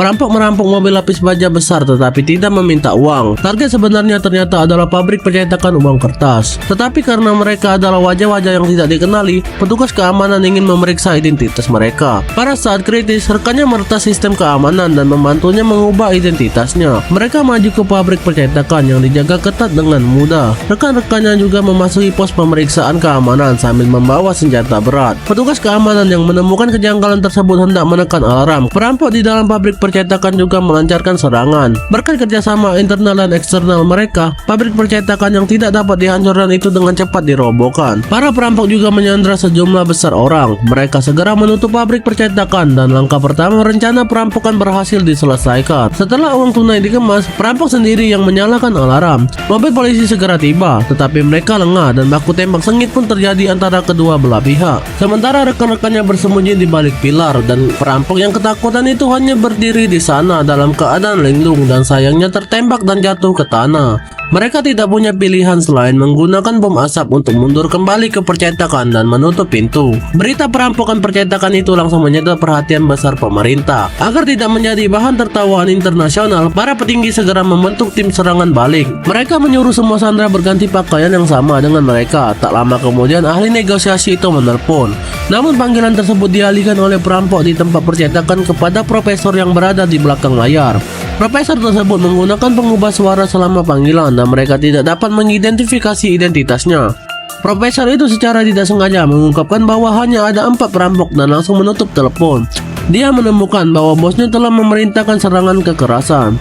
Perampok merampok mobil lapis baja besar tetapi tidak meminta uang. Target sebenarnya ternyata adalah pabrik percetakan uang kertas. Tetapi karena mereka adalah wajah-wajah yang tidak dikenali, petugas keamanan ingin memeriksa identitas mereka. Pada saat kritis, rekannya meretas sistem keamanan dan membantunya mengubah identitasnya. Mereka maju ke pabrik percetakan yang dijaga ketat dengan mudah. Rekan-rekannya juga memasuki pos pemeriksaan keamanan sambil membawa senjata berat. Petugas keamanan yang menemukan kejanggalan tersebut hendak menekan alarm. Perampok di dalam pabrik percetakan juga melancarkan serangan. Berkat kerjasama internal dan eksternal mereka, pabrik percetakan yang tidak dapat dihancurkan itu dengan cepat dirobohkan. Para perampok juga menyandra sejumlah besar orang. Mereka segera menutup pabrik percetakan dan langkah pertama rencana perampokan berhasil diselesaikan. Setelah uang tunai dikemas, perampok sendiri yang menyalakan alarm. Mobil polisi segera tiba, tetapi mereka lengah dan baku tembak sengit pun terjadi antara kedua belah pihak. Sementara rekan-rekannya bersembunyi di balik pilar dan perampok yang ketakutan itu hanya berdiri di sana dalam keadaan linglung dan sayangnya tertembak dan jatuh ke tanah. Mereka tidak punya pilihan selain menggunakan bom asap untuk mundur kembali ke percetakan dan menutup pintu. Berita perampokan percetakan itu langsung menyedot perhatian besar pemerintah. Agar tidak menjadi bahan tertawaan internasional, para petinggi segera membentuk tim serangan balik. Mereka menyuruh semua sandera berganti pakaian yang sama dengan mereka. Tak lama kemudian ahli negosiasi itu menelpon. Namun panggilan tersebut dialihkan oleh perampok di tempat percetakan kepada profesor yang berada di belakang layar. Profesor tersebut menggunakan pengubah suara selama panggilan dan mereka tidak dapat mengidentifikasi identitasnya. Profesor itu secara tidak sengaja mengungkapkan bahwa hanya ada 4 perampok dan langsung menutup telepon. Dia menemukan bahwa bosnya telah memerintahkan serangan kekerasan.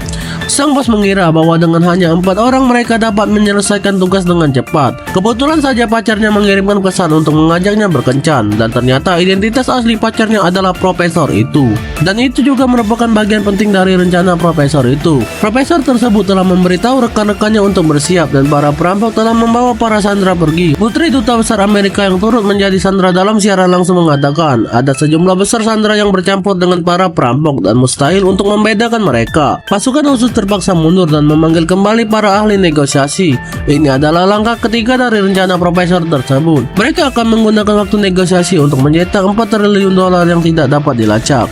Sang bos mengira bahwa dengan hanya 4 orang mereka dapat menyelesaikan tugas dengan cepat. Kebetulan saja pacarnya mengirimkan pesan untuk mengajaknya berkencan, dan ternyata identitas asli pacarnya adalah profesor itu. Dan itu juga merupakan bagian penting dari rencana profesor itu. Profesor tersebut telah memberitahu rekan-rekannya untuk bersiap dan para perampok telah membawa para sandera pergi. Putri Duta Besar Amerika yang turut menjadi sandera dalam siaran langsung mengatakan ada sejumlah besar sandera yang bercampur dengan para perampok dan mustahil untuk membedakan mereka. Pasukan khusus terpaksa mundur dan memanggil kembali para ahli negosiasi. Ini adalah langkah ketiga dari rencana profesor tersebut. Mereka akan menggunakan waktu negosiasi untuk mencetak $4 triliun yang tidak dapat dilacak.